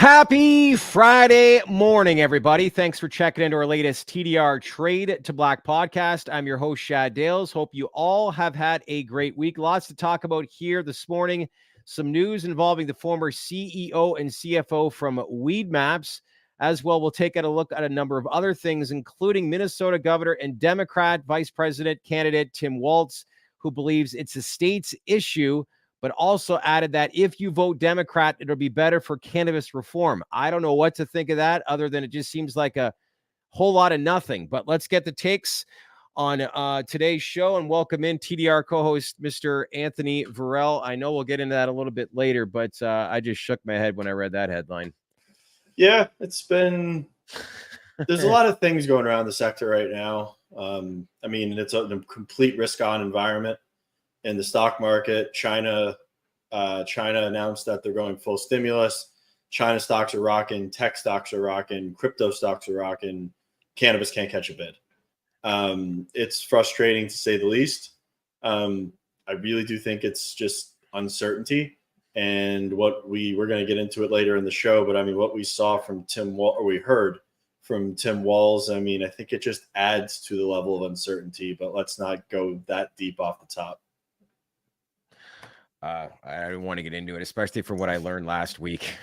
Happy Friday morning, everybody. Thanks for checking into our latest TDR Trade to Black podcast. I'm your host, Shad Dales. Hope you all have had a great week. Lots to talk about here this morning. Some news involving the former CEO and CFO from Weedmaps. As well, we'll take a look at a number of other things, including Minnesota Governor and Democrat Vice President candidate Tim Walz, who believes it's a state's issue, but also added that if you vote Democrat, it'll be better for cannabis reform. I don't know what to think of that, other than it just seems like a whole lot of nothing. But let's get the takes on today's show and welcome in TDR co-host Mr. Anthony Varell. I know we'll get into that a little bit later, but I just shook my head when I read that headline. Yeah, there's a lot of things going around the sector right now. I mean, it's a complete risk-on environment. In the stock market, China announced that they're going full stimulus. China stocks are rocking, tech stocks are rocking, crypto stocks are rocking. Cannabis can't catch a bid. It's frustrating to say the least. I really do think it's just uncertainty. And we're going to get into it later in the show, but I mean, what we saw from we heard from Tim Walz, I mean, I think it just adds to the level of uncertainty, but let's not go that deep off the top. I don't want to get into it, especially from what I learned last week.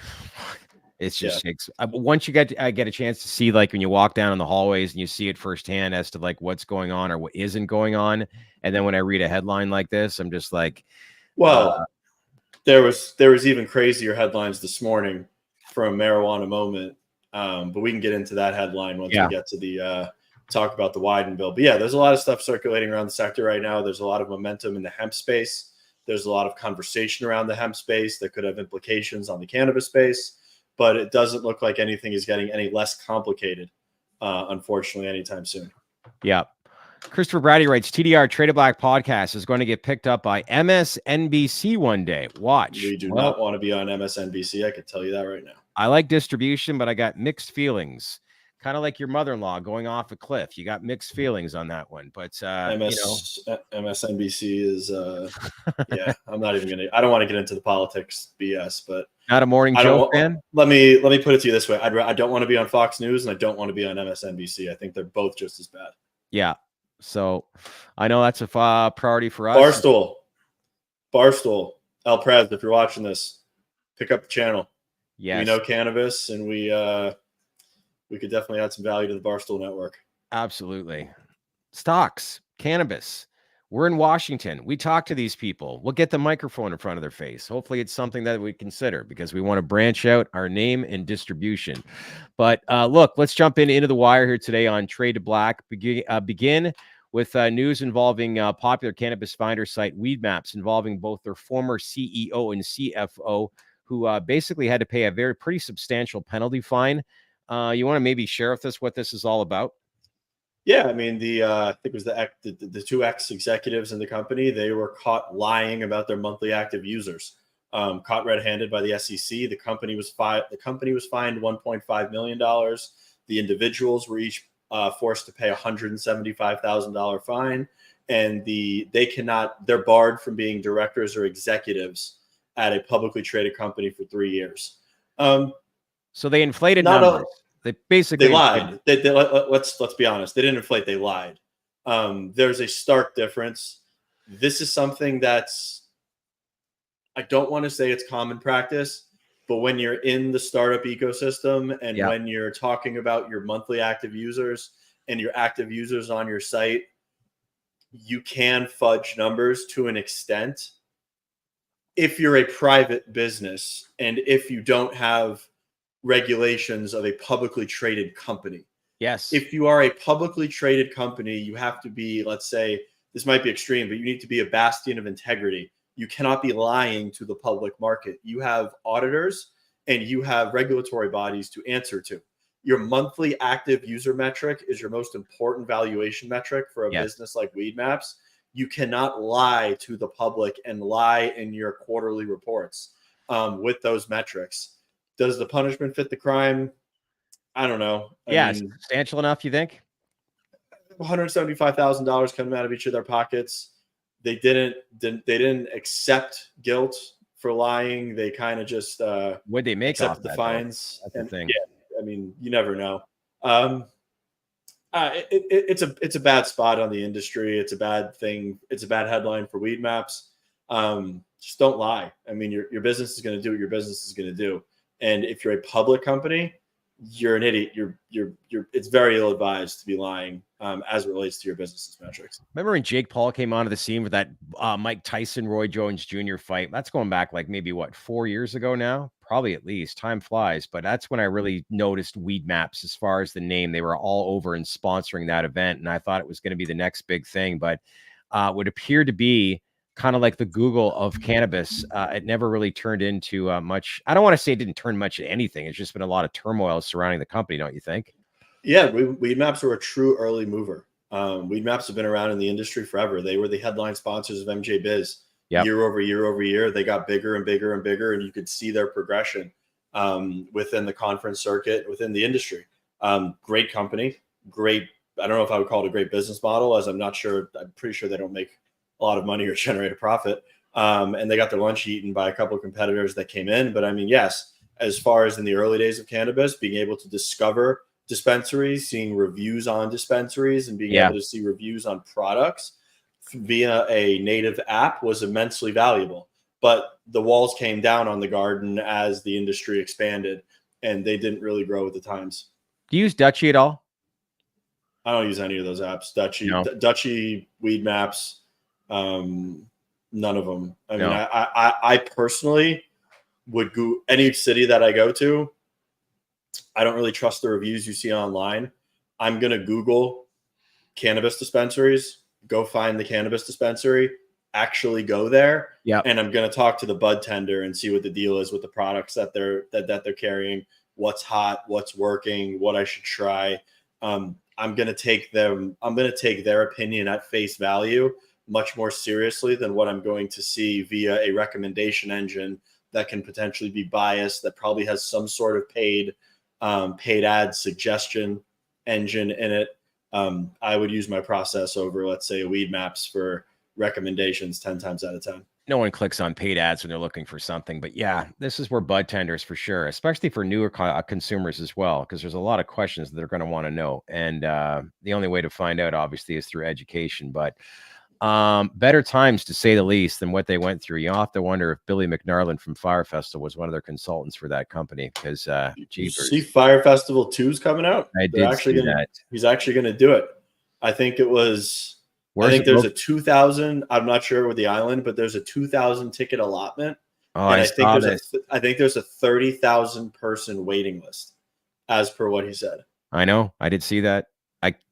It's just once you get a chance to see, like when you walk down in the hallways and you see it firsthand as to like what's going on or what isn't going on, and then when I read a headline like this, I'm just like, well, there was even crazier headlines this morning from Marijuana Moment, but we can get into that headline once we get to the talk about the Wyden bill. But yeah, there's a lot of stuff circulating around the sector right now. There's a lot of momentum in the hemp space. There's a lot of conversation around the hemp space that could have implications on the cannabis space, but it doesn't look like anything is getting any less complicated, unfortunately, anytime soon. Yeah. Christopher Brady writes, TDR Trade to Black podcast is going to get picked up by MSNBC one day. Watch. We do not want to be on MSNBC. I can tell you that right now. I like distribution, but I got mixed feelings. Kind of like your mother-in-law going off a cliff. You got mixed feelings on that one, but MSNBC is I'm not even gonna. I don't want to get into the politics BS, but not a Morning Joe fan. Let me put it to you this way: I don't want to be on Fox News, and I don't want to be on MSNBC. I think they're both just as bad. Yeah, so I know that's a priority for us. Barstool, El Pres, if you're watching this, pick up the channel. Yes, we know cannabis, and we could definitely add some value to the Barstool network. Absolutely. Stocks, cannabis. We're in Washington. We talk to these people. We'll get the microphone in front of their face. Hopefully it's something that we consider because we want to branch out our name and distribution. But look, let's jump into the wire here today on Trade to Black. Begin with news involving popular cannabis finder site Weedmaps, involving both their former CEO and CFO, who basically had to pay a pretty substantial penalty fine. You want to maybe share with us what this is all about? Yeah, I mean, I think it was the two ex-executives in the company. They were caught lying about their monthly active users. Caught red-handed by the SEC. The company was fined $1.5 million. The individuals were each forced to pay a $175,000 fine, and they're barred from being directors or executives at a publicly traded company for 3 years. So they inflated numbers. They lied. Let's be honest. They didn't inflate. They lied. There's a stark difference. This is something that's, I don't want to say it's common practice, but when you're in the startup ecosystem and when you're talking about your monthly active users and your active users on your site, you can fudge numbers to an extent. If you're a private business and if you don't have regulations of a publicly traded company. Yes. If you are a publicly traded company, you have to be, let's say, this might be extreme, but you need to be a bastion of integrity. You cannot be lying to the public market. You have auditors and you have regulatory bodies to answer to. Your monthly active user metric is your most important valuation metric for a business like Weedmaps. You cannot lie to the public and lie in your quarterly reports with those metrics. Does the punishment fit the crime? I don't know. I mean, substantial enough, you think? $175,000 coming out of each of their pockets. They didn't accept guilt for lying. They kind of just What'd they make off accepted the that, fines. That's the thing. Yeah, I mean, you never know. It's a bad spot on the industry. It's a bad thing. It's a bad headline for Weedmaps. Just don't lie. I mean, your business is going to do what your business is going to do. And if you're a public company, you're an idiot. It's very ill advised to be lying as it relates to your business's metrics. Remember when Jake Paul came onto the scene with that Mike Tyson, Roy Jones Jr. fight? That's going back like maybe 4 years ago now, probably at least. Time flies, but that's when I really noticed Weedmaps as far as the name. They were all over and sponsoring that event, and I thought it was going to be the next big thing, but would appear to be kind of like the Google of cannabis. It never really turned into much. I don't want to say it didn't turn much into anything. It's just been a lot of turmoil surrounding the company, don't you think? Yeah, Weedmaps were a true early mover. Weedmaps have been around in the industry forever. They were the headline sponsors of MJ Biz. Yep. Year over year over year. They got bigger and bigger and bigger, and you could see their progression within the conference circuit, within the industry. Great company, great. I don't know if I would call it a great business model, as I'm pretty sure they don't make a lot of money or generate a profit. And they got their lunch eaten by a couple of competitors that came in. But I mean, yes, as far as in the early days of cannabis, being able to discover dispensaries, seeing reviews on dispensaries, and being able to see reviews on products via a native app was immensely valuable. But the walls came down on the garden as the industry expanded, and they didn't really grow with the times. Do you use Dutchie at all? I don't use any of those apps. Dutchie, Weedmaps, none of them. I mean, I personally would go any city that I go to. I don't really trust the reviews you see online. I'm going to Google cannabis dispensaries, go find the cannabis dispensary, actually go there. Yeah. And I'm going to talk to the bud tender and see what the deal is with the products that they're carrying, what's hot, what's working, what I should try. I'm going to take their opinion at face value much more seriously than what I'm going to see via a recommendation engine that can potentially be biased, that probably has some sort of paid ad suggestion engine in it. I would use my process over, let's say, a Weedmaps for recommendations 10 times out of 10. No one clicks on paid ads when they're looking for something, but yeah, this is where bud tenders for sure, especially for newer consumers as well, because there's a lot of questions that they're going to want to know. And the only way to find out, obviously, is through education. But better times, to say the least, than what they went through. You have to wonder if Billy McNarland from Fire Festival was one of their consultants for that company, because you see Fire Festival 2 is coming out. I did see that. He's actually going to do it. I think it was... there's a 2,000. I'm not sure with the island, but there's a 2,000 ticket allotment. Oh, and I think there's a 30,000 person waiting list, as per what he said. I know. I did see that.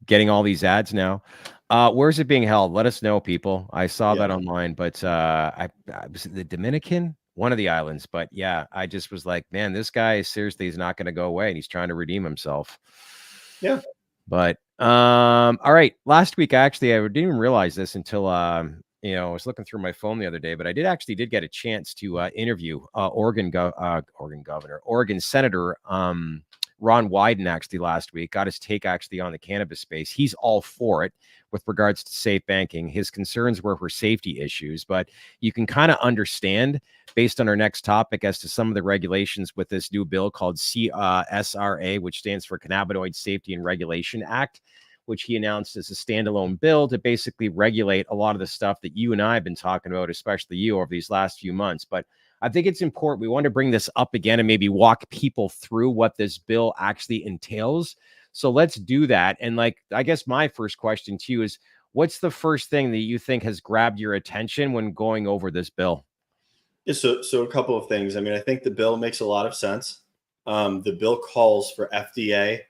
Getting all these ads now. Where's it being held? Let us know, people. I saw that online, but I was the Dominican, one of the islands. But yeah, I just was like, man, this guy seriously is not going to go away, and he's trying to redeem himself. Yeah. But all right. Last week, I didn't even realize this until I was looking through my phone the other day, but I did get a chance to interview Oregon Senator Ron Wyden actually last week. Got his take actually on the cannabis space. He's all for it with regards to safe banking. His concerns were for safety issues, but you can kind of understand based on our next topic as to some of the regulations with this new bill called CSRA, which stands for Cannabinoid Safety and Regulation Act, which he announced as a standalone bill to basically regulate a lot of the stuff that you and I have been talking about, especially you, over these last few months. But I think it's important. We want to bring this up again and maybe walk people through what this bill actually entails. So let's do that. And I guess my first question to you is, what's the first thing that you think has grabbed your attention when going over this bill? Yeah, so a couple of things. I mean, I think the bill makes a lot of sense. The bill calls for FDA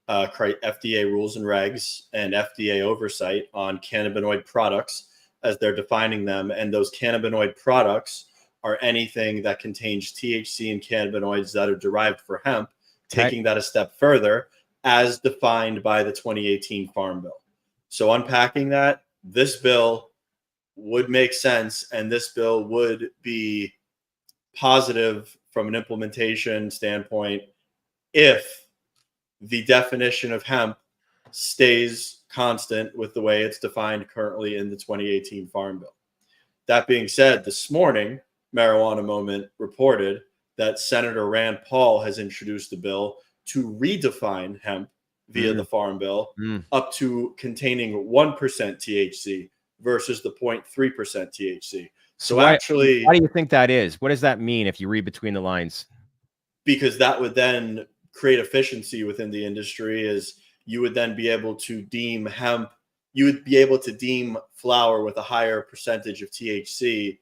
rules and regs and FDA oversight on cannabinoid products as they're defining them. And those cannabinoid products are anything that contains THC and cannabinoids that are derived from hemp, taking that a step further as defined by the 2018 Farm Bill. So unpacking that, this bill would make sense, and this bill would be positive from an implementation standpoint if the definition of hemp stays constant with the way it's defined currently in the 2018 Farm Bill. That being said, this morning, Marijuana Moment reported that Senator Rand Paul has introduced a bill to redefine hemp via the Farm Bill up to containing 1% THC versus the 0.3% THC. So actually, why do you think that is? What does that mean if you read between the lines? Because that would then create efficiency within the industry, as you would then be able to deem hemp, you would be able to deem flower with a higher percentage of THC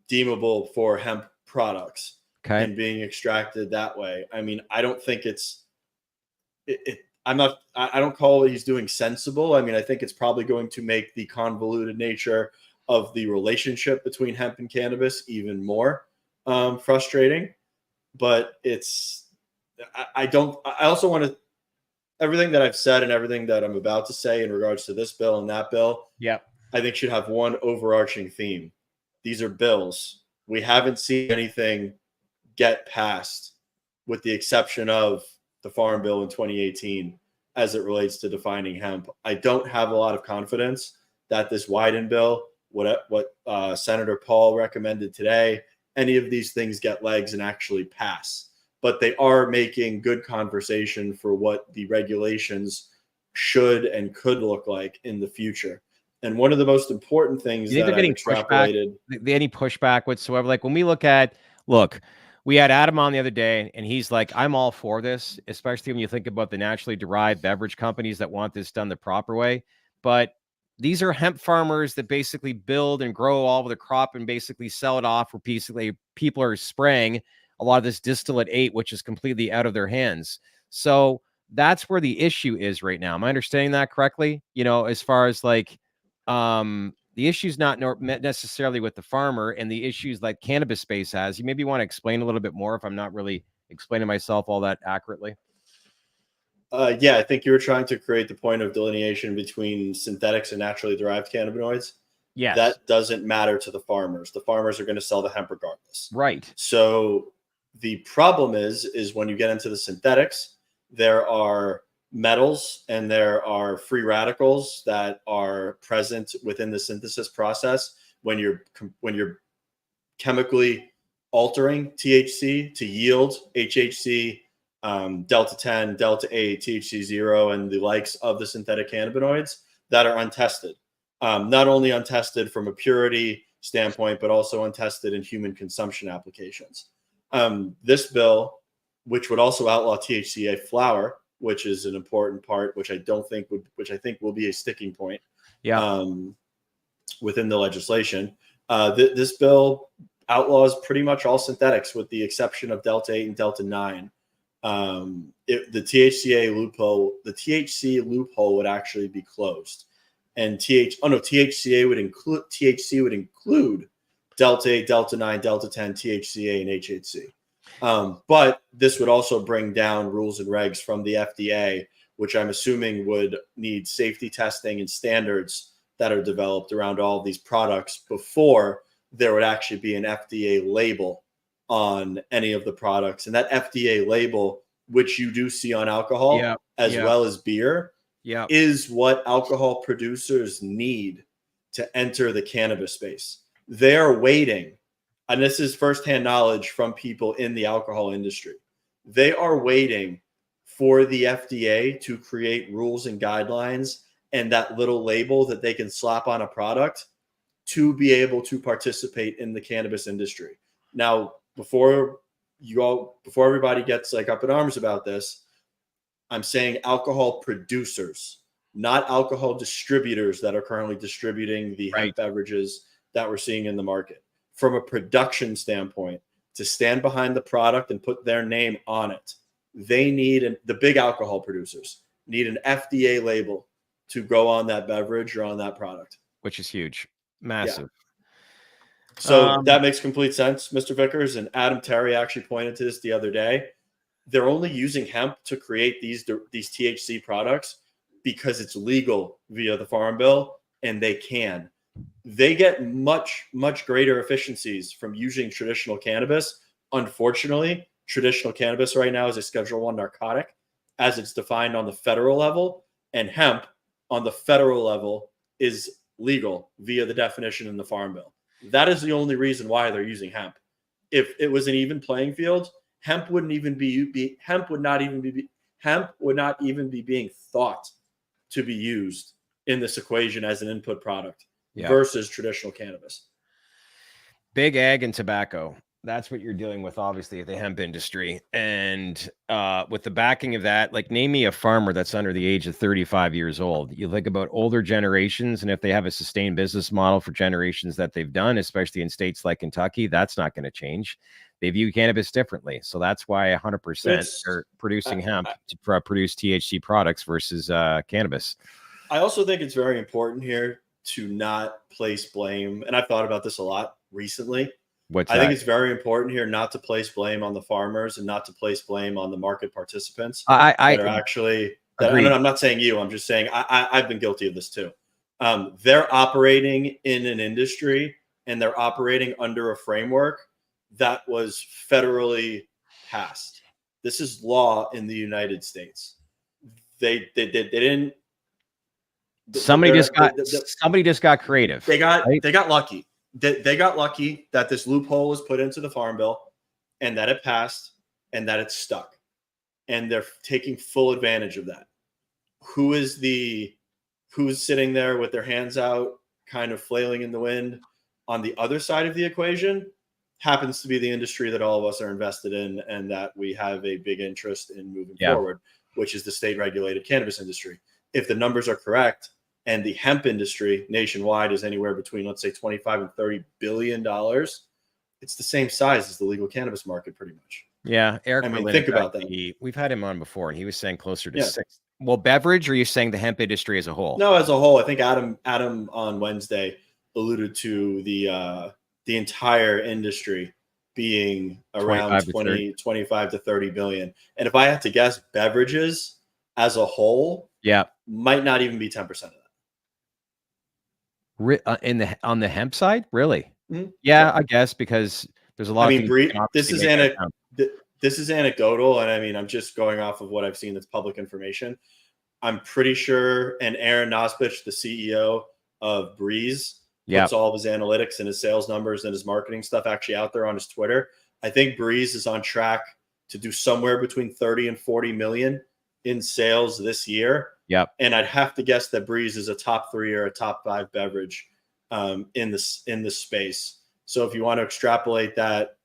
deemable for hemp products and being extracted that way. I mean, I don't think I don't call what he's doing sensible. I mean, I think it's probably going to make the convoluted nature of the relationship between hemp and cannabis even more frustrating. But I also want to, everything that I've said and everything that I'm about to say in regards to this bill and that bill, I think should have one overarching theme. These are bills. We haven't seen anything get passed with the exception of the Farm Bill in 2018 as it relates to defining hemp. I don't have a lot of confidence that this Wyden bill, what Senator Paul recommended today, any of these things get legs and actually pass. But they are making good conversation for what the regulations should and could look like in the future. And one of the most important things that I've extrapolated. Any pushback whatsoever? Like when we look, we had Adam on the other day, and he's like, I'm all for this, especially when you think about the naturally derived beverage companies that want this done the proper way. But these are hemp farmers that basically build and grow all of the crop and basically sell it off, where basically people are spraying a lot of this distillate 8, which is completely out of their hands. So that's where the issue is right now. Am I understanding that correctly? As far as like, the issue's not necessarily with the farmer, and the issues like cannabis space has. You maybe want to explain a little bit more if I'm not really explaining myself all that accurately. I think you were trying to create the point of delineation between synthetics and naturally derived cannabinoids. Yes. That doesn't matter to the farmers. The farmers are going to sell the hemp regardless. Right. So the problem is when you get into the synthetics, there are metals and there are free radicals that are present within the synthesis process when you're chemically altering THC to yield HHC, delta 10, delta 8, THC 0, and the likes of the synthetic cannabinoids that are untested. Not only untested from a purity standpoint, but also untested in human consumption applications. This bill, which would also outlaw THCA flower, which is an important part, which I think will be a sticking point within the legislation. This bill outlaws pretty much all synthetics with the exception of delta 8 and delta 9. The THCA loophole, the THC loophole would actually be closed, and THC would include delta 8, delta 9, delta 10, THCA, and HHC. But this would also bring down rules and regs from the FDA, which I'm assuming would need safety testing and standards that are developed around all of these products before there would actually be an FDA label on any of the products. And that FDA label, which you do see on alcohol as well as beer, is what alcohol producers need to enter the cannabis space. They're waiting, and this is firsthand knowledge from people in the alcohol industry. They are waiting for the FDA to create rules and guidelines and that little label that they can slap on a product to be able to participate in the cannabis industry. Now, before everybody gets like up in arms about this, I'm saying alcohol producers, not alcohol distributors that are currently distributing the hemp beverages that we're seeing in the market. From a production standpoint, to stand behind the product and put their name on it, they need, the big alcohol producers need an FDA label to go on that beverage or on that product. Which is huge. Massive. Yeah. So that makes complete sense, Mr. Vickers. And Adam Terry actually pointed to this the other day. They're only using hemp to create these THC products because it's legal via the Farm Bill, and they can. They get much, much greater efficiencies from using traditional cannabis. Unfortunately, traditional cannabis right now is a Schedule I narcotic as it's defined on the federal level, and hemp on the federal level is legal via the definition in the Farm Bill. That is the only reason why they're using hemp. If it was an even playing field, hemp would not even be being thought to be used in this equation as an input product versus traditional cannabis. Big ag and tobacco. That's what you're dealing with, obviously, the hemp industry. And with the backing of that, like, name me a farmer that's under the age of 35 years old. You think about older generations, and if they have a sustained business model for generations that they've done, especially in states like Kentucky, that's not going to change. They view cannabis differently. So that's why 100% are producing hemp to produce THC products versus cannabis. I also think it's very important here to not place blame. And I've thought about this a lot recently. I think it's very important here not to place blame on the farmers and not to place blame on the market participants that are actually. I'm not saying you. I'm just saying I've been guilty of this too. They're operating in an industry and they're operating under a framework that was federally passed. This is law in the United States. They didn't. Somebody just got creative. They got lucky. They got lucky that this loophole was put into the Farm Bill and that it passed and that it's stuck. And they're taking full advantage of that. Who's sitting there with their hands out, kind of flailing in the wind on the other side of the equation? Happens to be the industry that all of us are invested in and that we have a big interest in moving forward, which is the state regulated cannabis industry. If the numbers are correct, and the hemp industry nationwide is anywhere between, let's say, $25 and $30 billion, it's the same size as the legal cannabis market, pretty much. Yeah, Eric. Think about that. We've had him on before, and he was saying closer to 6. Well, beverage, or are you saying the hemp industry as a whole? No, as a whole. I think Adam on Wednesday alluded to the entire industry being around 25 to 30 billion. And if I had to guess, beverages as a whole, might not even be 10% of that. On the hemp side, really? Mm-hmm. Yeah, I guess, because there's a lot. This is anecdotal, and I'm just going off of what I've seen that's public information. I'm pretty sure, and Aaron Nosbich, the CEO of Breeze, puts all of his analytics and his sales numbers and his marketing stuff actually out there on his Twitter. I think Breeze is on track to do somewhere between 30 and 40 million in sales this year. And I'd have to guess that Breeze is a top 3 or a top 5 beverage in this space. So if you want to extrapolate that,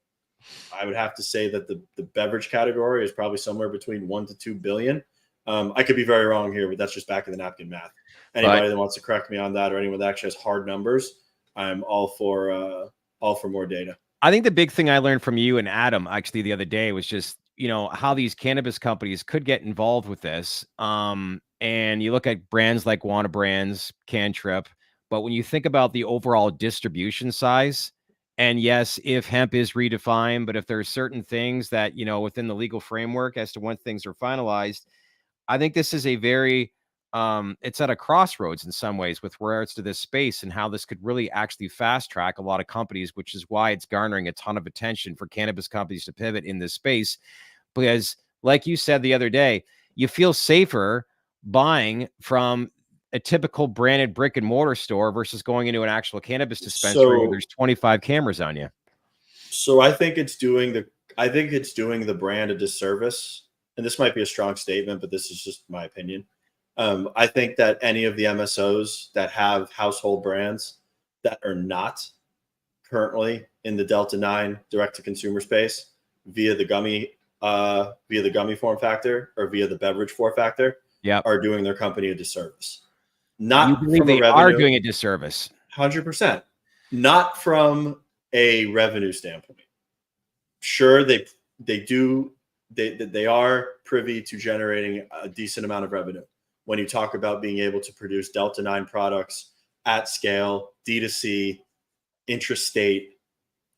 I would have to say that the beverage category is probably somewhere between 1 to 2 billion. I could be very wrong here, but that's just back of the napkin math. Anybody that wants to correct me on that, or anyone that actually has hard numbers, I'm all for more data. I think the big thing I learned from you and Adam actually the other day was just, how these cannabis companies could get involved with this. And you look at brands like Wana Brands, Cantrip, but when you think about the overall distribution size, and yes, if hemp is redefined, but if there are certain things that, within the legal framework as to when things are finalized, I think this is a very, it's at a crossroads in some ways with regards to this space and how this could really actually fast track a lot of companies, which is why it's garnering a ton of attention for cannabis companies to pivot in this space. Because like you said the other day, you feel safer buying from a typical branded brick and mortar store versus going into an actual cannabis dispensary where there's 25 cameras on you. So I think it's doing the brand a disservice. And this might be a strong statement, but this is just my opinion. I think that any of the MSOs that have household brands that are not currently in the Delta 9 direct to consumer space via the gummy form factor or via the beverage form factor are doing their company a disservice. Not you believe they are doing a disservice. 100%. Not from a revenue standpoint. Sure, they are privy to generating a decent amount of revenue. When you talk about being able to produce Delta 9 products at scale, D2C, intrastate,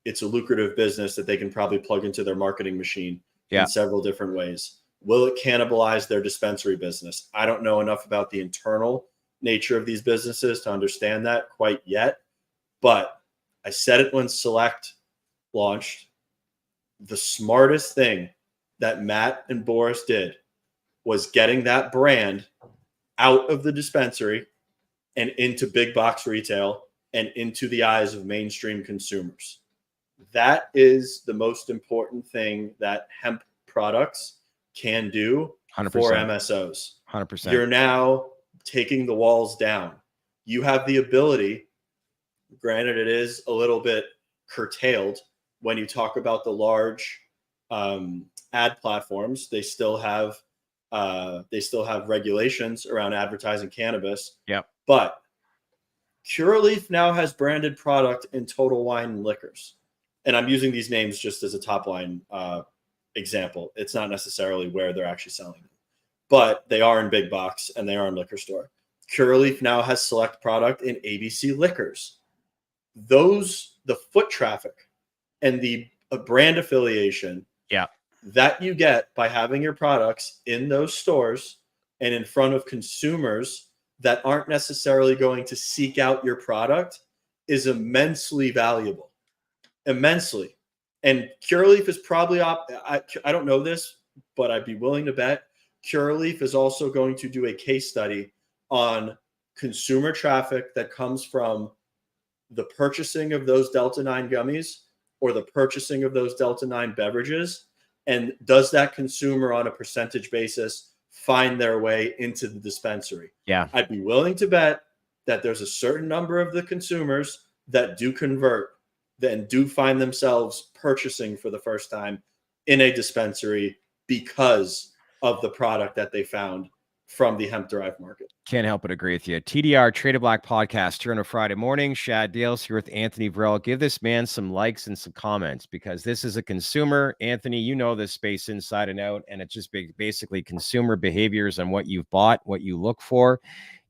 it's a lucrative business that they can probably plug into their marketing machine in several different ways. Will it cannibalize their dispensary business? I don't know enough about the internal nature of these businesses to understand that quite yet. But I said it when Select launched. The smartest thing that Matt and Boris did was getting that brand out of the dispensary and into big box retail and into the eyes of mainstream consumers. That is the most important thing that hemp products can do 100%. for MSOs. 100%. You're now taking the walls down. You have the ability, granted it is a little bit curtailed when you talk about the large ad platforms. They still have regulations around advertising cannabis. Yep. But Curaleaf now has branded product in Total Wine and Liquors. And I'm using these names just as a top line example. It's not necessarily where they're actually selling them, but they are in big box and they are in liquor store. Curaleaf now has select product in ABC Liquors. The foot traffic and the brand affiliation that you get by having your products in those stores and in front of consumers that aren't necessarily going to seek out your product is immensely valuable. Immensely. And Curaleaf is probably, I don't know this, but I'd be willing to bet Curaleaf is also going to do a case study on consumer traffic that comes from the purchasing of those Delta 9 gummies or the purchasing of those Delta 9 beverages. And does that consumer on a percentage basis find their way into the dispensary? Yeah. I'd be willing to bet that there's a certain number of the consumers that do convert, then do find themselves purchasing for the first time in a dispensary because of the product that they found from the hemp-derived market. Can't help but agree with you. TDR Trade Black podcast here on a Friday morning. Shad Dales here with Anthony Varell. Give this man some likes and some comments because this is a consumer. Anthony, you know this space inside and out, and it's just basically consumer behaviors on what you've bought, what you look for.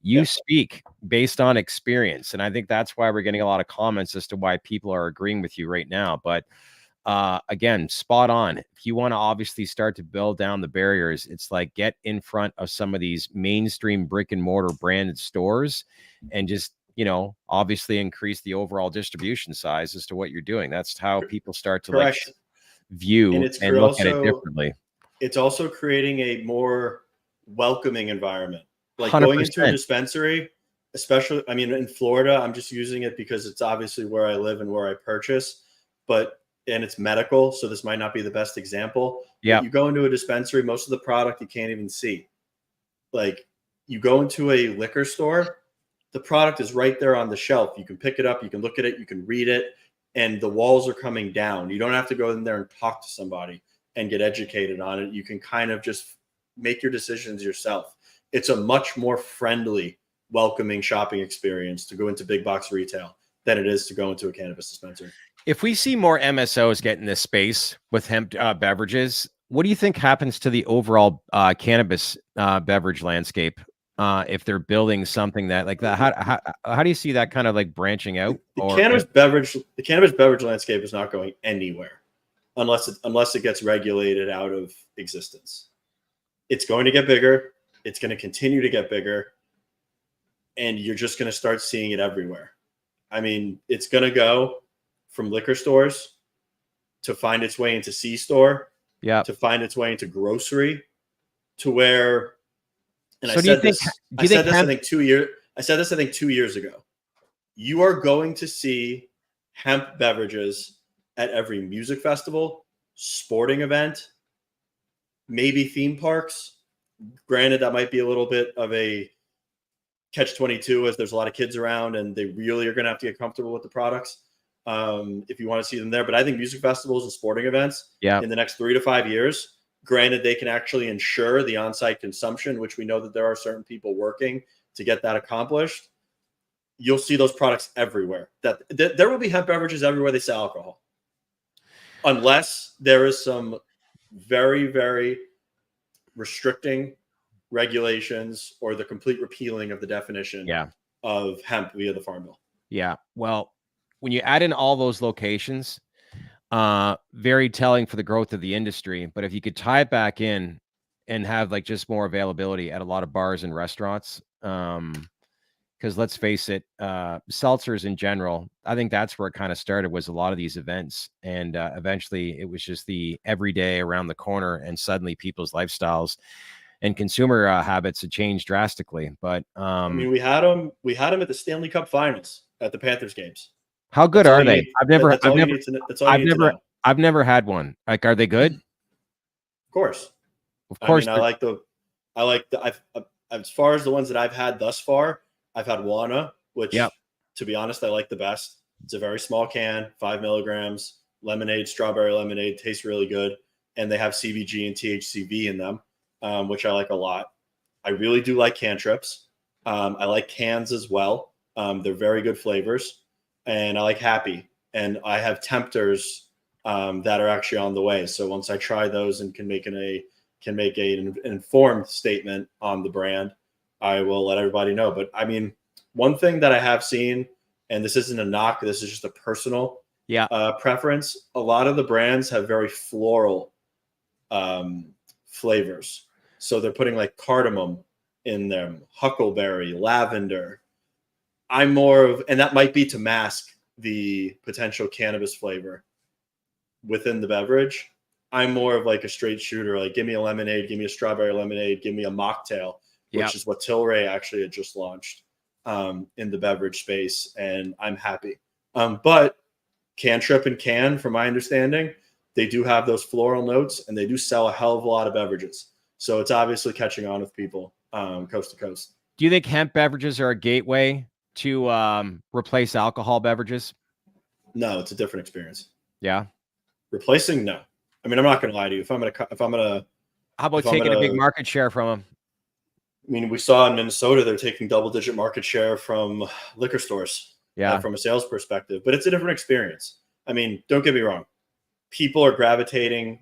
You speak based on experience, and I think that's why we're getting a lot of comments as to why people are agreeing with you right now. But again, spot on. If you want to obviously start to build down the barriers, it's like get in front of some of these mainstream brick and mortar branded stores and just, obviously increase the overall distribution size as to what you're doing. That's how people start to like view and look at it differently. It's also creating a more welcoming environment. Like 100%. Going into a dispensary, especially, I mean, in Florida, I'm just using it because it's obviously where I live and where I purchase, and it's medical, so this might not be the best example. Yeah. You go into a dispensary, most of the product you can't even see. Like you go into a liquor store, the product is right there on the shelf. You can pick it up, you can look at it, you can read it, and the walls are coming down. You don't have to go in there and talk to somebody and get educated on it. You can kind of just make your decisions yourself. It's a much more friendly, welcoming shopping experience to go into big box retail than it is to go into a cannabis dispensary. If we see more MSOs get in this space with hemp beverages, what do you think happens to the overall cannabis beverage landscape? If they're building something that like that, how do you see that kind of like branching out? The cannabis beverage landscape is not going anywhere unless it gets regulated out of existence. It's going to get bigger. It's going to continue to get bigger, and you're just going to start seeing it everywhere. I mean, it's going to go from liquor stores to find its way into C-store, to find its way into grocery, to where. And so I said this. I said this. I think 2 years. I said this. I think 2 years ago. You are going to see hemp beverages at every music festival, sporting event, maybe theme parks. Granted, that might be a little bit of a catch-22 as there's a lot of kids around and they really are going to have to get comfortable with the products if you want to see them there. But I think music festivals and sporting events in the next 3 to 5 years, granted, they can actually ensure the on-site consumption, which we know that there are certain people working to get that accomplished. You'll see those products everywhere. There will be hemp beverages everywhere they sell alcohol, unless there is some very, very restricting regulations or the complete repealing of the definition of hemp via the Farm Bill. Yeah. Well, when you add in all those locations, very telling for the growth of the industry. But if you could tie it back in and have like just more availability at a lot of bars and restaurants, because let's face it, seltzers in general, I think that's where it kind of started, was a lot of these events. And eventually it was just the everyday around the corner, and suddenly people's lifestyles and consumer habits had changed drastically. But I mean, we had them at the Stanley Cup Finals at the Panthers games. How good are they? That's all you need to know. I've never had one. Like, are they good? Of course. Of course. I mean, as far as the ones that I've had thus far, I've had Wana, which, to be honest, I like the best. It's a very small can, 5 milligrams, lemonade, strawberry lemonade, tastes really good. And they have CBG and THCV in them, which I like a lot. I really do like cantrips. I like cans as well. They're very good flavors. And I like Happy. And I have Tempters that are actually on the way. So once I try those and can make an informed statement on the brand, I will let everybody know. But I mean, one thing that I have seen, and this isn't a knock, this is just a personal preference. A lot of the brands have very floral flavors. So they're putting like cardamom in them, huckleberry, lavender. I'm more of, and that might be to mask the potential cannabis flavor within the beverage. I'm more of like a straight shooter. Like, give me a lemonade, give me a strawberry lemonade, give me a mocktail, which is what Tilray actually had just launched in the beverage space, and I'm happy. But Cantrip and Can, from my understanding, they do have those floral notes, and they do sell a hell of a lot of beverages. So it's obviously catching on with people coast to coast. Do you think hemp beverages are a gateway to replace alcohol beverages? No, it's a different experience. Yeah. Replacing, no. I mean, I'm not going to lie to you. How about taking a big market share from them? I mean, we saw in Minnesota, they're taking double-digit market share from liquor stores. Yeah. From a sales perspective, but it's a different experience. I mean, don't get me wrong. People are gravitating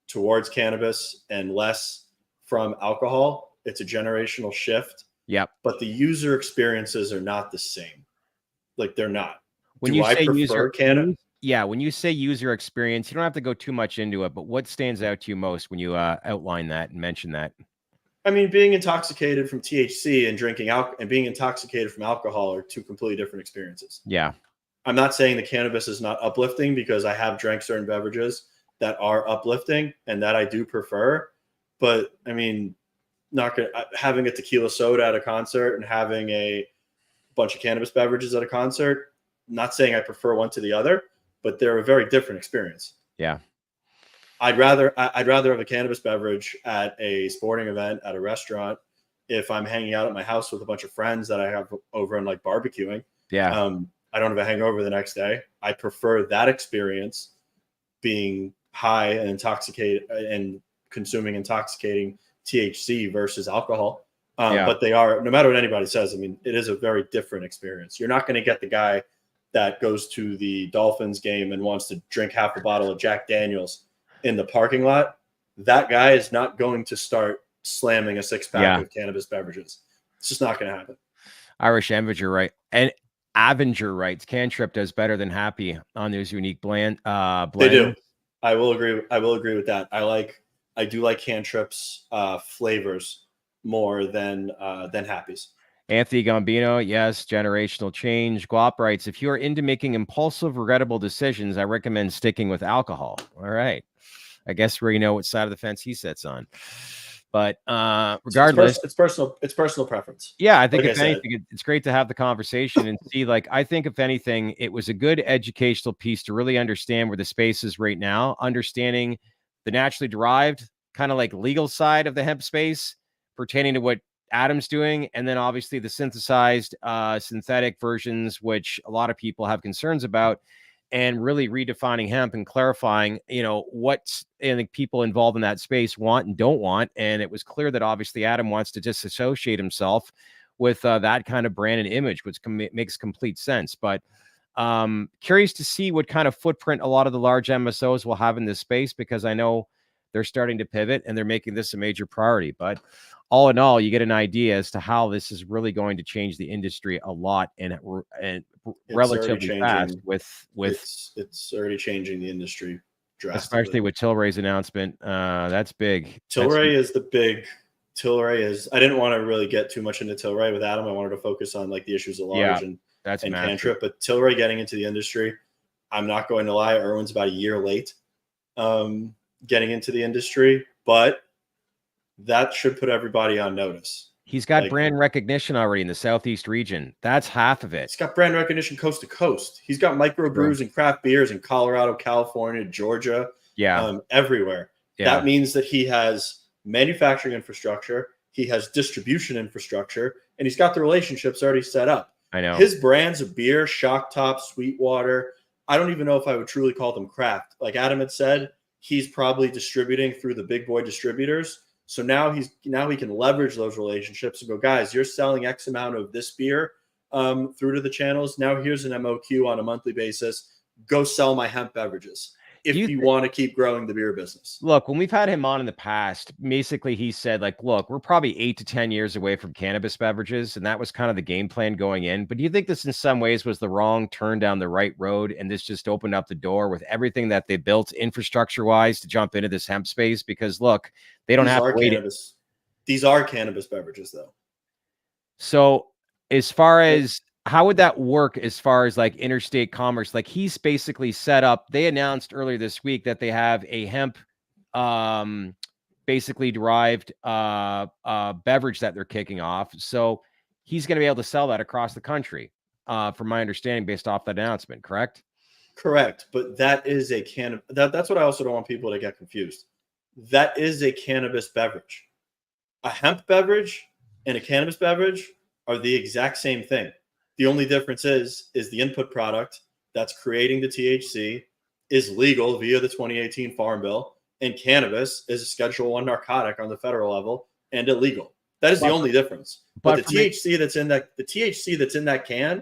towards cannabis and less from alcohol. It's a generational shift. Yep. But the user experiences are not the same. Like, they're not. When you say user cannabis, when you say user experience, you don't have to go too much into it, but what stands out to you most when you outline that and mention that? I mean, being intoxicated from THC and drinking alcohol and being intoxicated from alcohol are two completely different experiences. Yeah. I'm not saying the cannabis is not uplifting, because I have drank certain beverages that are uplifting and that I do prefer. But I mean, having a tequila soda at a concert and having a bunch of cannabis beverages at a concert, not saying I prefer one to the other, but they're a very different experience. Yeah. I'd rather have a cannabis beverage at a sporting event, at a restaurant, if I'm hanging out at my house with a bunch of friends that I have over and like barbecuing. Yeah. I don't have a hangover the next day. I prefer that experience, being high and intoxicated and consuming intoxicating THC versus alcohol. But they are, no matter what anybody says, I mean, it is a very different experience. You're not going to get the guy that goes to the Dolphins game and wants to drink half a bottle of Jack Daniels in the parking lot. That guy is not going to start slamming a 6-pack of cannabis beverages. It's just not going to happen. Irish Avenger, right? And Avenger writes, Cantrip does better than Happy on those unique blends. They do. I will agree. I will agree with that. I do like Cantrip's flavors more than Happy's. Anthony Gambino, yes, generational change. Guap writes, if you are into making impulsive, regrettable decisions, I recommend sticking with alcohol. All right. I guess we know what side of the fence he sits on. But regardless, it's personal preference. Yeah, I think if anything, it's great to have the conversation and see, like, I think if anything, it was a good educational piece to really understand where the space is right now, understanding the naturally derived kind of like legal side of the hemp space pertaining to what Adam's doing, and then obviously the synthesized synthetic versions, which a lot of people have concerns about, and really redefining hemp and clarifying, what people involved in that space want and don't want. And it was clear that obviously Adam wants to disassociate himself with that kind of brand and image, which makes complete sense. But curious to see what kind of footprint a lot of the large MSOs will have in this space, because I know they're starting to pivot and they're making this a major priority. But all in all, you get an idea as to how this is really going to change the industry a lot and relatively fast. It's already changing the industry drastically, especially with Tilray's announcement. That's big. Tilray is. I didn't want to really get too much into Tilray with Adam. I wanted to focus on like the issues at large and Cantrip. But Tilray getting into the industry, I'm not going to lie, Irwin's about a year late getting into the industry, but that should put everybody on notice. He's got brand recognition already in the Southeast region. That's half of it. He's got brand recognition coast to coast. He's got microbrews and craft beers in Colorado, California, Georgia, everywhere. Yeah. That means that he has manufacturing infrastructure, he has distribution infrastructure, and he's got the relationships already set up. I know. His brands of beer, Shock Top, Sweetwater, I don't even know if I would truly call them craft. Like Adam had said, he's probably distributing through the big boy distributors. So now he can leverage those relationships and go, guys, you're selling X amount of this beer through to the channels. Now here's an MOQ on a monthly basis. Go sell my hemp beverages if you want to keep growing the beer business. Look, when we've had him on in the past, basically he said, like, look, we're probably 8 to 10 years away from cannabis beverages. And that was kind of the game plan going in. But do you think this in some ways was the wrong turn down the right road? And this just opened up the door with everything that they built infrastructure wise to jump into this hemp space? Because look, they don't have to wait. These are cannabis beverages, though. So as far as how would that work as far as like interstate commerce? Like he's basically set up, they announced earlier this week that they have a hemp basically derived beverage that they're kicking off. So he's going to be able to sell that across the country, from my understanding, based off that announcement, correct? Correct. But that is a that's what I also don't want people to get confused. That is a cannabis beverage. A hemp beverage and a cannabis beverage are the exact same thing. The only difference is the input product that's creating the THC is legal via the 2018 Farm Bill, and cannabis is a Schedule I narcotic on the federal level and illegal. That is the only difference. But the THC that's in that can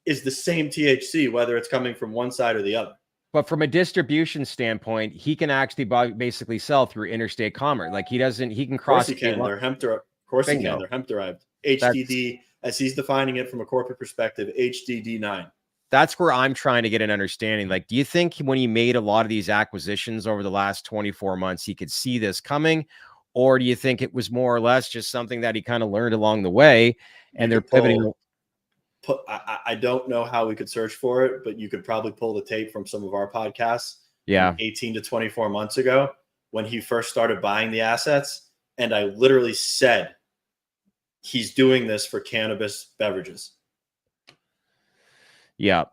is the same THC, whether it's coming from one side or the other. But from a distribution standpoint, he can actually basically sell through interstate commerce. Like he can cross. Of course he can. They're hemp derived. Of course he can. They're hemp derived. HDD, as he's defining it from a corporate perspective, HDD9. That's where I'm trying to get an understanding. Like, do you think when he made a lot of these acquisitions over the last 24 months, he could see this coming? Or do you think it was more or less just something that he kind of learned along the way and they're pivoting? I don't know how we could search for it, but you could probably pull the tape from some of our podcasts. 18 to 24 months ago when he first started buying the assets. And I literally said, he's doing this for cannabis beverages. Yeah.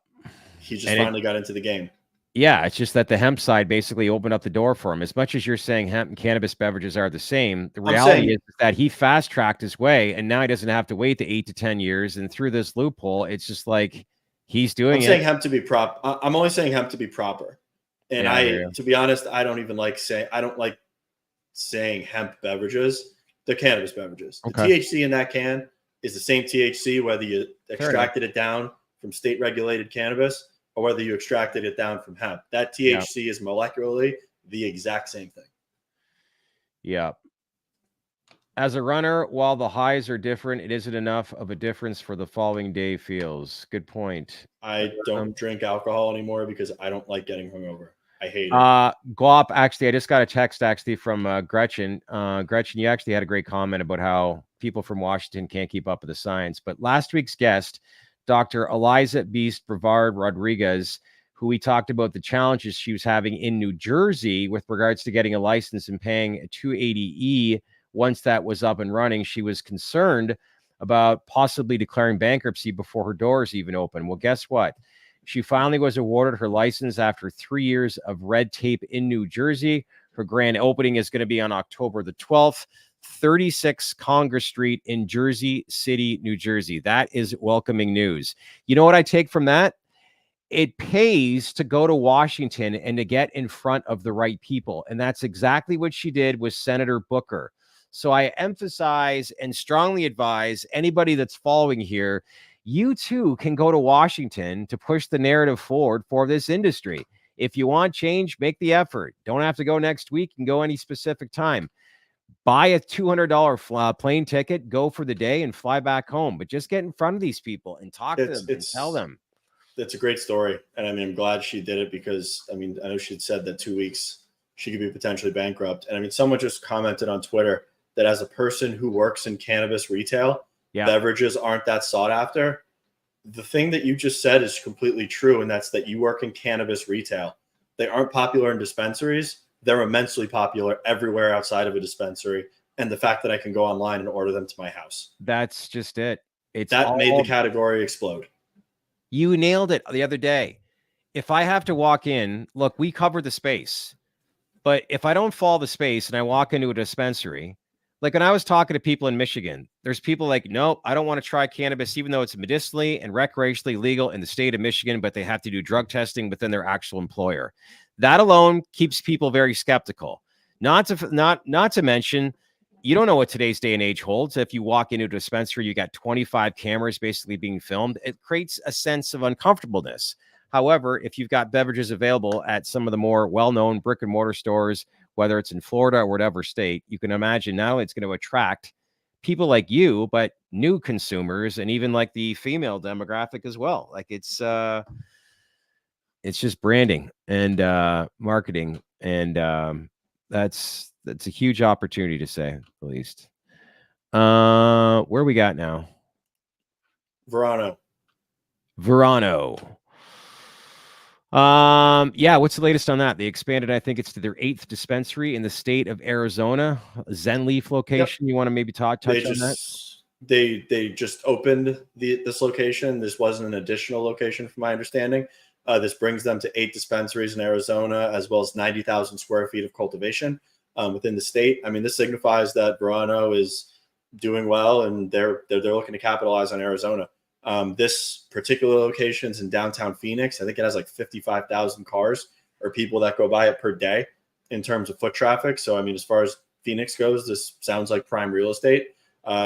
He just finally got into the game. Yeah. It's just that the hemp side basically opened up the door for him. As much as you're saying hemp and cannabis beverages are the same, the reality is that he fast tracked his way and now he doesn't have to wait the 8 to 10 years. And through this loophole, it's just like he's doing it. I'm saying hemp to be proper. I'm only saying hemp to be proper. And to be honest, I don't like saying hemp beverages. They're cannabis beverages. The THC in that can is the same THC, whether you extracted it down from state regulated cannabis or whether you extracted it down from hemp. That THC is molecularly the exact same thing. Yeah. As a runner, while the highs are different, it isn't enough of a difference for the following day feels. Good point. I don't drink alcohol anymore because I don't like getting hungover. I hate it. Guap, actually, I just got a text from Gretchen. Gretchen, you actually had a great comment about how people from Washington can't keep up with the science. But last week's guest, Dr. Eliza Beast Brevard Rodriguez, who we talked about the challenges she was having in New Jersey with regards to getting a license and paying a 280E once that was up and running. She was concerned about possibly declaring bankruptcy before her doors even open. Well, guess what? She finally was awarded her license after 3 years of red tape in New Jersey. Her grand opening is going to be on October the 12th, 36 Congress Street in Jersey City, New Jersey. That is welcoming news. You know what I take from that? It pays to go to Washington and to get in front of the right people. And that's exactly what she did with Senator Booker. So I emphasize and strongly advise anybody that's following here, you too can go to Washington to push the narrative forward for this industry. If you want change, make the effort. Don't have to go next week. You can go any specific time. Buy a $200 plane ticket, go for the day and fly back home. But just get in front of these people and talk to them and tell them. That's a great story. And I mean, I'm glad she did it because, I mean, I know she'd said that 2 weeks she could be potentially bankrupt. And I mean, someone just commented on Twitter that as a person who works in cannabis retail, beverages aren't that sought after. The thing that you just said is completely true. And that's that you work in cannabis retail. They aren't popular in dispensaries. They're immensely popular everywhere outside of a dispensary. and the fact that I can go online and order them to my house. That's just it. That made the category explode. You nailed it the other day. If I have to walk in, look, we cover the space, but if I don't follow the space and I walk into a dispensary, like when I was talking to people in Michigan, there's people like, nope, I don't want to try cannabis, even though it's medicinally and recreationally legal in the state of Michigan, but they have to do drug testing within their actual employer. That alone keeps people very skeptical. Not to mention, you don't know what today's day and age holds. If you walk into a dispensary, you got 25 cameras basically being filmed. It creates a sense of uncomfortableness. However, if you've got beverages available at some of the more well-known brick and mortar stores, whether it's in Florida or whatever state, you can imagine not only it's going to attract people like you, but new consumers and even like the female demographic as well. Like it's just branding and marketing, and that's a huge opportunity to say the least. Where we got now? Verano. Yeah, what's the latest on that? They expanded, I think it's to their 8th dispensary in the state of Arizona, Zen Leaf location. Yep. You want to maybe touch on that? They just opened this location. This wasn't an additional location from my understanding. This brings them to 8 dispensaries in Arizona, as well as 90,000 square feet of cultivation within the state. I mean, this signifies that Verano is doing well, and they're looking to capitalize on Arizona. This particular location is in downtown Phoenix. I think it has like 55,000 cars or people that go by it per day in terms of foot traffic. So, I mean, as far as Phoenix goes, this sounds like prime real estate.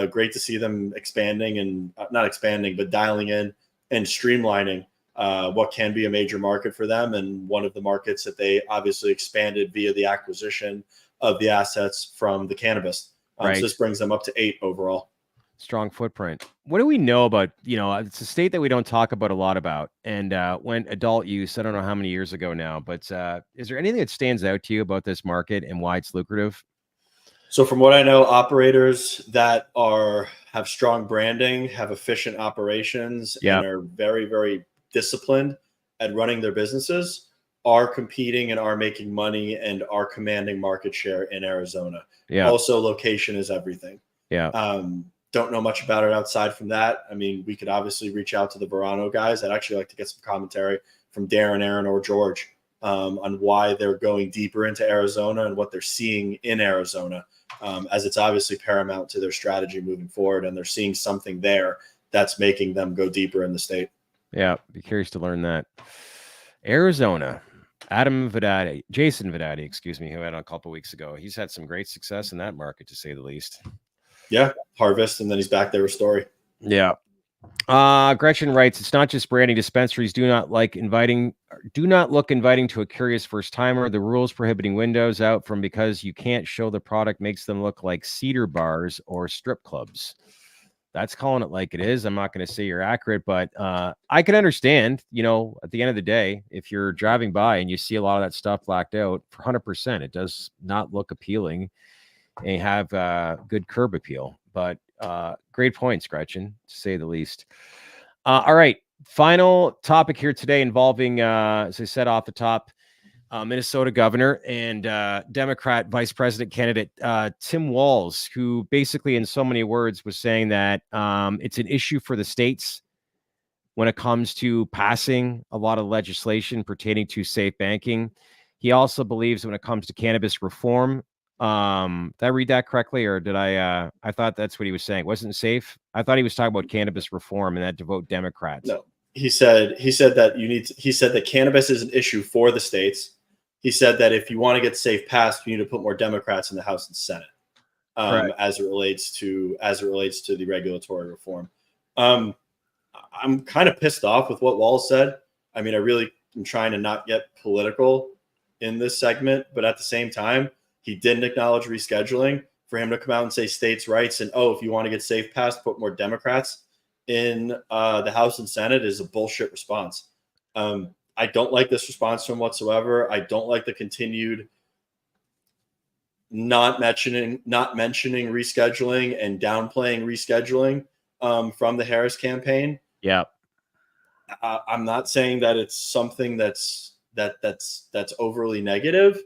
Great to see them expanding and not expanding, but dialing in and streamlining what can be a major market for them. And one of the markets that they obviously expanded via the acquisition of the assets from the cannabis. Right. So this brings them up to 8 overall. Strong footprint. What do we know about, it's a state that we don't talk about a lot about, and went adult use, I don't know how many years ago now, but is there anything that stands out to you about this market and why it's lucrative? So from what I know, operators that have strong branding, have efficient operations, and are very, very disciplined at running their businesses are competing and are making money and are commanding market share in Arizona. Yeah. Also, location is everything. Yeah. Don't know much about it outside from that. I mean, we could obviously reach out to the Verano guys. I'd actually like to get some commentary from Darren, Aaron, or George on why they're going deeper into Arizona and what they're seeing in Arizona, as it's obviously paramount to their strategy moving forward. And they're seeing something there that's making them go deeper in the state. Yeah, be curious to learn that. Arizona. Jason Vidati, excuse me, who had on a couple of weeks ago. He's had some great success in that market, to say the least. Yeah, harvest, and then he's back there with story. Yeah. Gretchen writes, it's not just branding. Dispensaries do not look inviting to a curious first timer. The rules prohibiting windows out from because you can't show the product makes them look like cedar bars or strip clubs. That's calling it like it is. I'm not going to say you're accurate, but I can understand, at the end of the day, if you're driving by and you see a lot of that stuff blacked out, for 100%, it does not look appealing and have good curb appeal. But great points, Gretchen, to say the least. All right. Final topic here today involving, as I said off the top, Minnesota governor and Democrat vice president candidate Tim Walz, who basically in so many words was saying that it's an issue for the states when it comes to passing a lot of legislation pertaining to safe banking. He also believes when it comes to cannabis reform, did I read that correctly, or did I thought that's what he was saying? Wasn't safe? I thought he was talking about cannabis reform and that to vote Democrats. No, he said that he said that cannabis is an issue for the states. He said that if you want to get safe passed, you need to put more Democrats in the House and Senate, as it relates to the regulatory reform. I'm kind of pissed off with what Walz said. I mean, I really am trying to not get political in this segment, but at the same time, he didn't acknowledge rescheduling. For him to come out and say states' rights and, if you want to get safe passed, put more Democrats in the House and Senate is a bullshit response. I don't like this response from whatsoever. I don't like the continued not mentioning rescheduling and downplaying rescheduling from the Harris campaign. Yeah. I'm not saying that it's something that's overly negative,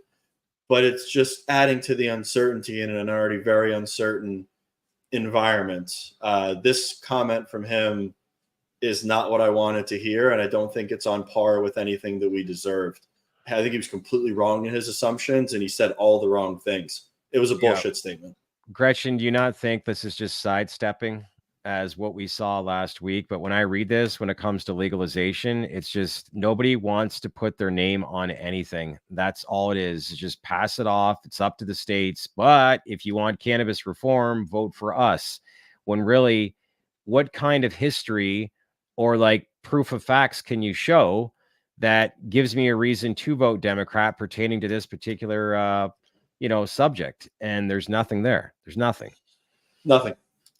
but it's just adding to the uncertainty in an already very uncertain environment. This comment from him is not what I wanted to hear, and I don't think it's on par with anything that we deserved. I think he was completely wrong in his assumptions, and he said all the wrong things. It was a bullshit statement. Gretchen, do you not think this is just sidestepping as what we saw last week? But when I read this, when it comes to legalization, it's just nobody wants to put their name on anything. That's all it is. Just pass it off. It's up to the states. But if you want cannabis reform, vote for us. When really, what kind of history or like proof of facts can you show that gives me a reason to vote Democrat pertaining to this particular subject? And there's nothing there. There's nothing. Zero.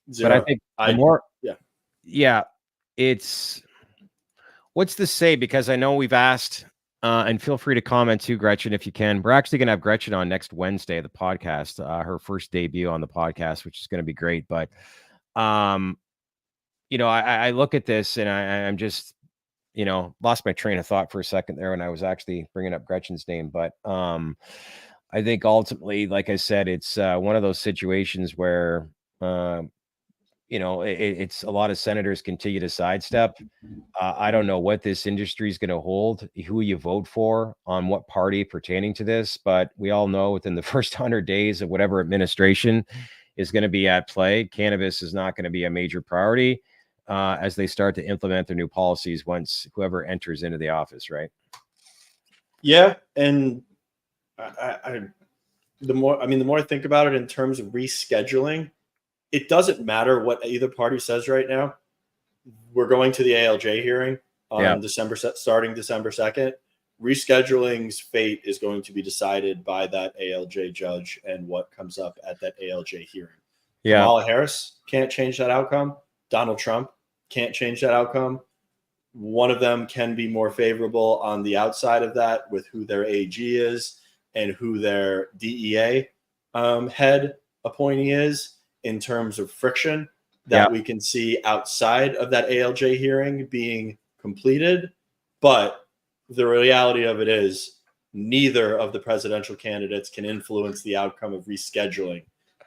But I think it's what's this say? Because I know we've asked, and feel free to comment too, Gretchen, if you can. We're actually going to have Gretchen on next Wednesday, the podcast, her first debut on the podcast, which is going to be great. But, I look at this and I'm just, lost my train of thought for a second there when I was actually bringing up Gretchen's name. But I think ultimately, like I said, it's one of those situations where, it's a lot of senators continue to sidestep. I don't know what this industry is going to hold, who you vote for on what party pertaining to this, but we all know within the first 100 days of whatever administration is going to be at play, cannabis is not going to be a major priority as they start to implement their new policies once whoever enters into the office, right? Yeah, and the more I think about it in terms of rescheduling, it doesn't matter what either party says right now. We're going to the ALJ hearing on starting December 2nd. Rescheduling's fate is going to be decided by that ALJ judge and what comes up at that ALJ hearing. Yeah. Kamala Harris can't change that outcome. Donald Trump can't change that outcome. One of them can be more favorable on the outside of that with who their AG is and who their DEA head appointee is in terms of friction that we can see outside of that ALJ hearing being completed. But the reality of it is neither of the presidential candidates can influence the outcome of rescheduling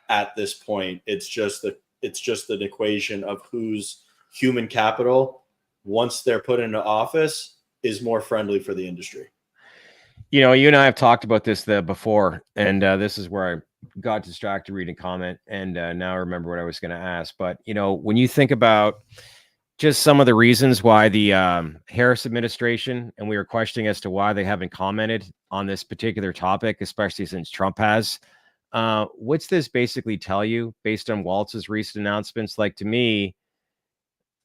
at this point. It's just an equation of whose human capital, once they're put into office, is more friendly for the industry. You and I have talked about this before, and this is where I got distracted reading comment, and now I remember what I was going to ask. But, when you think about just some of the reasons why the Harris administration, and we were questioning as to why they haven't commented on this particular topic, especially since Trump has, what's this basically tell you based on Walz's recent announcements? Like, to me,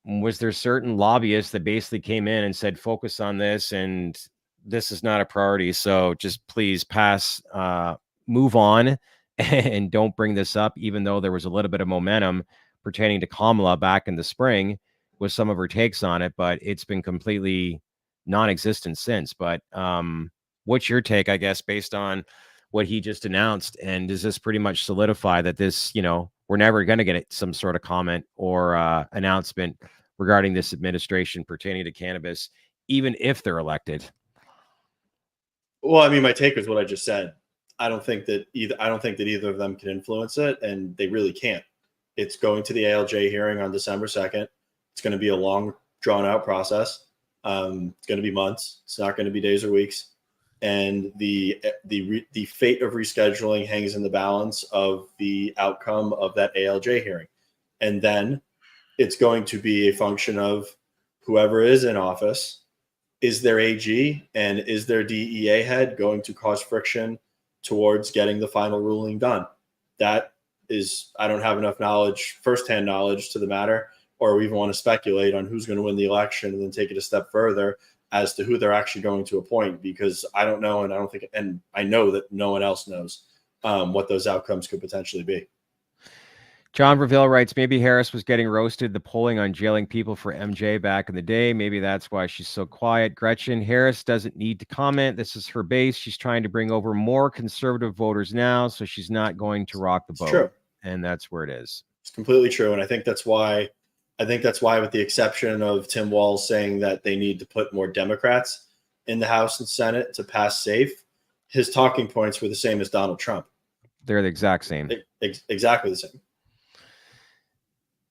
was there certain lobbyists that basically came in and said, focus on this, and this is not a priority, so just please pass, move on, and don't bring this up, even though there was a little bit of momentum pertaining to Kamala back in the spring with some of her takes on it, but it's been completely non-existent since. But what's your take, I guess, based on what he just announced? And does this pretty much solidify that this, we're never going to get some sort of comment or announcement regarding this administration pertaining to cannabis, even if they're elected? Well, my take is what I just said. I don't think that either of them can influence it, and they really can't. It's going to the ALJ hearing on December 2nd. It's going to be a long, drawn-out process. It's going to be months. It's not going to be days or weeks. And the fate of rescheduling hangs in the balance of the outcome of that ALJ hearing. And then it's going to be a function of whoever is in office. Is their AG and is their DEA head going to cause friction towards getting the final ruling done? That is, I don't have enough firsthand knowledge to the matter, or we even want to speculate on who's going to win the election and then take it a step further as to who they're actually going to appoint, because I don't know, and I know that no one else knows what those outcomes could potentially be. John Verville writes, maybe Harris was getting roasted, the polling on jailing people for MJ back in the day. Maybe that's why she's so quiet. Gretchen, Harris doesn't need to comment. This is her base. She's trying to bring over more conservative voters now, so she's not going to rock the boat. True. And that's where it is. It's completely true. And I think that's why, with the exception of Tim Walz saying that they need to put more Democrats in the House and Senate to pass SAFE, his talking points were the same as Donald Trump. They're the exact same. Exactly the same.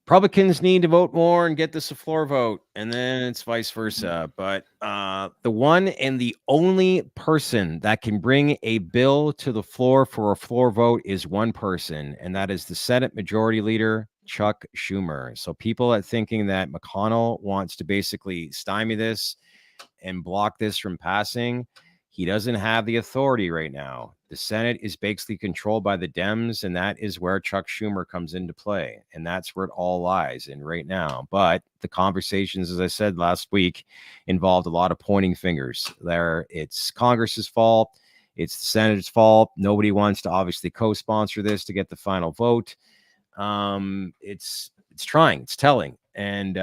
Republicans need to vote more and get this a floor vote, and then it's vice versa. But the one and the only person that can bring a bill to the floor for a floor vote is one person, and that is the Senate Majority Leader, Chuck Schumer. So people are thinking that McConnell wants to basically stymie this and block this from passing. He doesn't have the authority right now. The Senate is basically controlled by the Dems, and that is where Chuck Schumer comes into play. And that's where it all lies in right now. But the conversations, as I said last week, involved a lot of pointing fingers. It's Congress's fault. It's the Senate's fault. Nobody wants to obviously co-sponsor this to get the final vote. It's trying. It's telling. And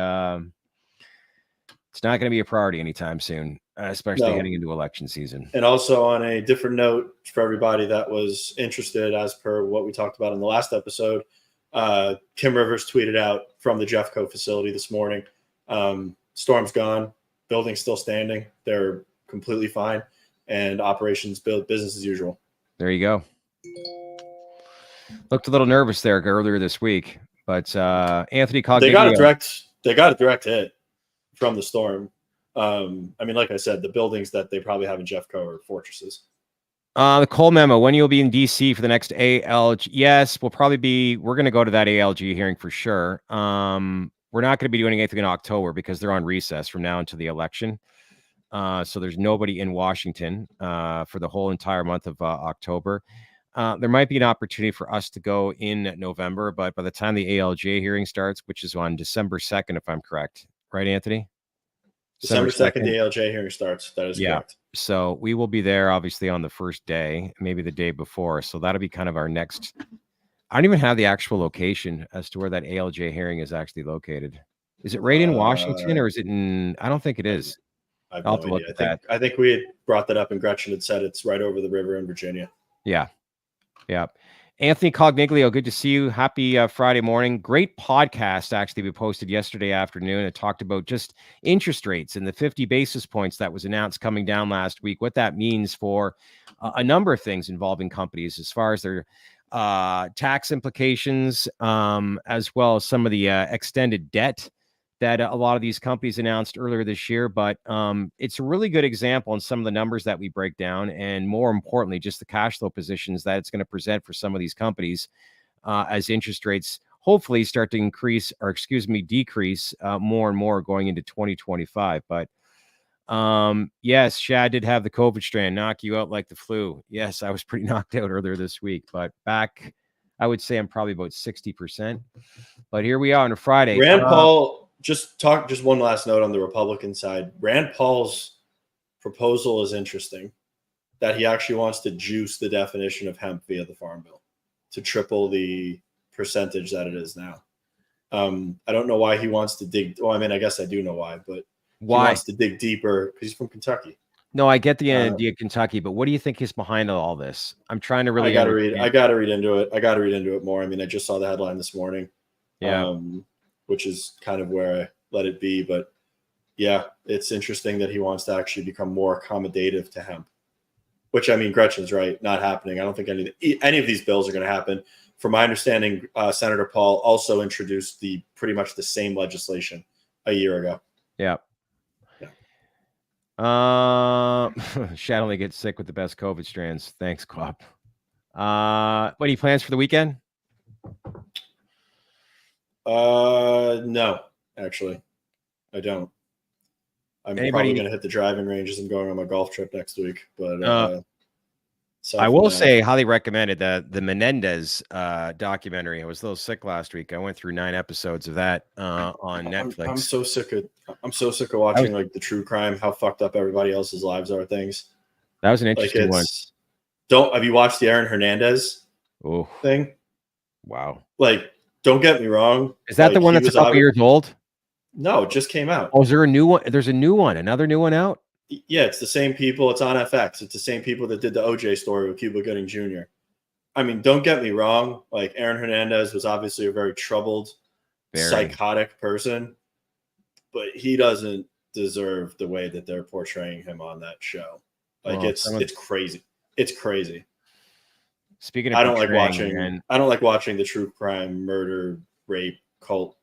it's not going to be a priority anytime soon, especially heading into election season. And also on a different note for everybody that was interested, as per what we talked about in the last episode, Kim Rivers tweeted out from the Jeffco facility this morning, storm's gone, building's still standing. They're completely fine. And operations business as usual. There you go. Looked a little nervous there earlier this week, but Anthony Cogniglio. They got a direct hit from the storm. I mean, like I said, the buildings that they probably have in Jeffco are fortresses. The Cole memo, when you'll be in DC for the next ALG. Yes, we're going to go to that ALG hearing for sure. We're not going to be doing anything in October because they're on recess from now until the election. So there's nobody in Washington for the whole entire month of October. There might be an opportunity for us to go in November, but by the time the ALJ hearing starts, which is on December 2nd, if I'm correct, right, Anthony? December 2nd, the ALJ hearing starts. That is correct. So we will be there, obviously, on the first day, maybe the day before. So that'll be kind of our next. I don't even have the actual location as to where that ALJ hearing is actually located. Is it right in Washington, or is it in? I don't think it is. I have no idea. I think we had brought that up, and Gretchen had said it's right over the river in Virginia. Yeah. Anthony Cogniglio, good to see you. Happy Friday morning. Great podcast, actually, we posted yesterday afternoon. It talked about just interest rates and the 50 basis points that was announced coming down last week, what that means for a number of things involving companies as far as their tax implications, as well as some of the extended debt that a lot of these companies announced earlier this year. But it's a really good example on some of the numbers that we break down, and more importantly, just the cash flow positions that it's going to present for some of these companies as interest rates hopefully start to decrease more and more going into 2025. But yes, Shad did have the COVID strain knock you out like the flu. Yes, I was pretty knocked out earlier this week, but back, I would say I'm probably about 60%. But here we are on a Friday. Rand Paul. Just one last note on the Republican side. Rand Paul's proposal is interesting, that he actually wants to juice the definition of hemp via the Farm Bill to triple the percentage that it is now. I don't know why he wants to dig. Well, I mean, I guess I do know why, but why he wants to dig deeper because he's from Kentucky. No, I get the idea of Kentucky, but what do you think is behind all this? I'm trying to really. I gotta read into it more. I mean, I just saw the headline this morning. Yeah. Which is kind of where I let it be. But yeah, it's interesting that he wants to actually become more accommodative to hemp, which, I mean, Gretchen's right, not happening. I don't think any of these bills are going to happen. From my understanding, Senator Paul also introduced pretty much the same legislation a year ago. Yeah. Shad only gets sick with the best COVID strands. Thanks, Quap. Any plans for the weekend? No, actually, I don't. I'm probably going to hit the driving ranges and going on my golf trip next week. But I will say, highly recommended the Menendez documentary. I was a little sick last week. I went through 9 episodes of that on Netflix. I'm so sick of watching like the true crime, how fucked up everybody else's lives are. Things that was an interesting one. Have you watched the Aaron Hernandez thing? Wow. Like, don't get me wrong. Is that the one that's a couple years old? No, it just came out. Oh, is there a new one? There's a new one, another new one out? Yeah, it's the same people. It's on FX. It's the same people that did the OJ story with Cuba Gooding Jr. I mean, don't get me wrong. Like, Aaron Hernandez was obviously a very troubled, psychotic person, but he doesn't deserve the way that they're portraying him on that show. Like, it's crazy. it's crazy. Speaking of, I don't like watching the true crime, murder, rape, cult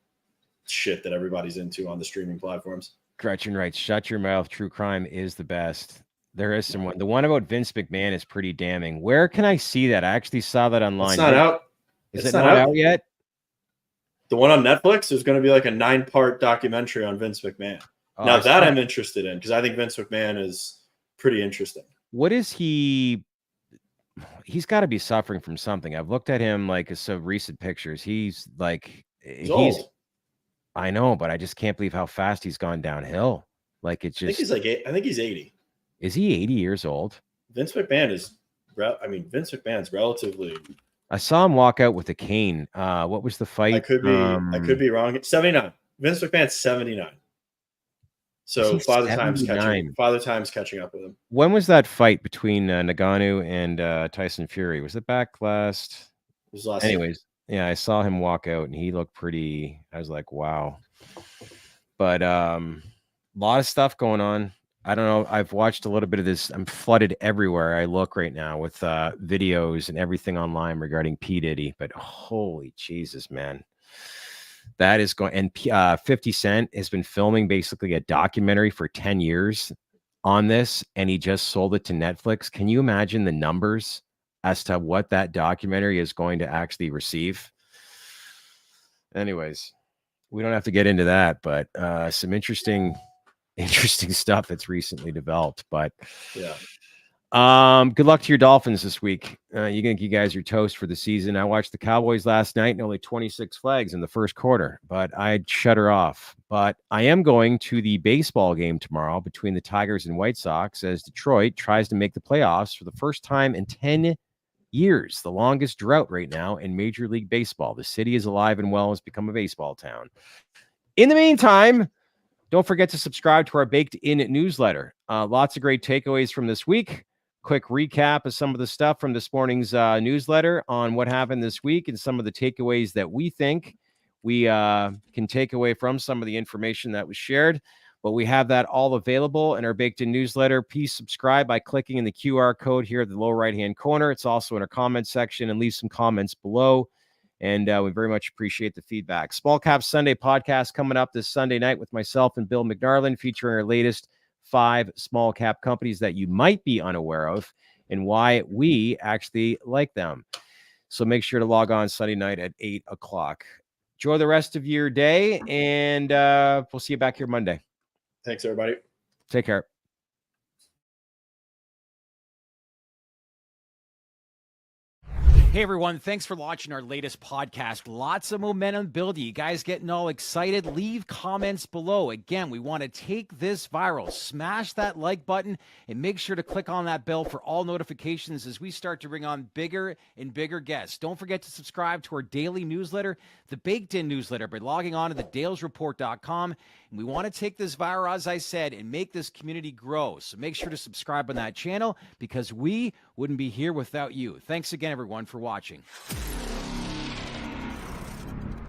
shit that everybody's into on the streaming platforms. Gretchen writes, "Shut your mouth. True crime is the best." There is someone. The one about Vince McMahon is pretty damning. Where can I see that? I actually saw that online. It's not out. Is it not out yet? The one on Netflix, there's going to be like a 9-part documentary on Vince McMahon. Now that I'm interested in, because I think Vince McMahon is pretty interesting. What is he? He's got to be suffering from something. I've looked at him like some recent pictures. He's like, he's old. I know, but I just can't believe how fast he's gone downhill. Like it's just. I think he's 80. Is he 80 years old? Vince McMahon is. Vince McMahon's relatively. I saw him walk out with a cane. What was the fight? I could be wrong. It's 79. Vince McMahon's 79. So Father Time's catching up with him. When was that fight between Ngannou and Tyson Fury? Was it back last? It was last. Anyways, yeah, I saw him walk out and he looked pretty. I was like, wow. But a lot of stuff going on. I don't know. I've watched a little bit of this. I'm flooded everywhere I look right now with videos and everything online regarding P. Diddy. But holy Jesus, man. That is going. And 50 Cent has been filming basically a documentary for 10 years on this. And he just sold it to Netflix. Can you imagine the numbers as to what that documentary is going to actually receive? Anyways, we don't have to get into that. But some interesting stuff that's recently developed. But yeah, good luck to your Dolphins this week. You guys are toast for the season. I watched the Cowboys last night and only 26 flags in the first quarter, but I'd shut her off. But I am going to the baseball game tomorrow between the Tigers and White Sox as Detroit tries to make the playoffs for the first time in 10 years, the longest drought right now in Major League Baseball. The city is alive and well, has become a baseball town. In the meantime, don't forget to subscribe to our Baked In newsletter. Lots of great takeaways from this week. Quick recap of some of the stuff from this morning's newsletter on what happened this week and some of the takeaways that we think we can take away from some of the information that was shared. But we have that all available in our Baked In newsletter. Please subscribe by clicking in the QR code here at the lower right-hand corner. It's also in our comment section, and leave some comments below. And we very much appreciate the feedback. Small Cap Sunday podcast coming up this Sunday night with myself and Bill McNarland, featuring our latest 5 small cap companies that you might be unaware of and why we actually like them. So make sure to log on Sunday night at 8 o'clock. Enjoy the rest of your day, and we'll see you back here Monday. Thanks, everybody. Take care. Hey everyone, thanks for watching our latest podcast. Lots of momentum building. You guys getting all excited? Leave comments below. Again, we want to take this viral. Smash that like button and make sure to click on that bell for all notifications as we start to bring on bigger and bigger guests. Don't forget to subscribe to our daily newsletter, the Baked In newsletter, by logging on to thedalesreport.com. And we want to take this viral, as I said, and make this community grow. So make sure to subscribe on that channel, because we wouldn't be here without you. Thanks again, everyone, for watching.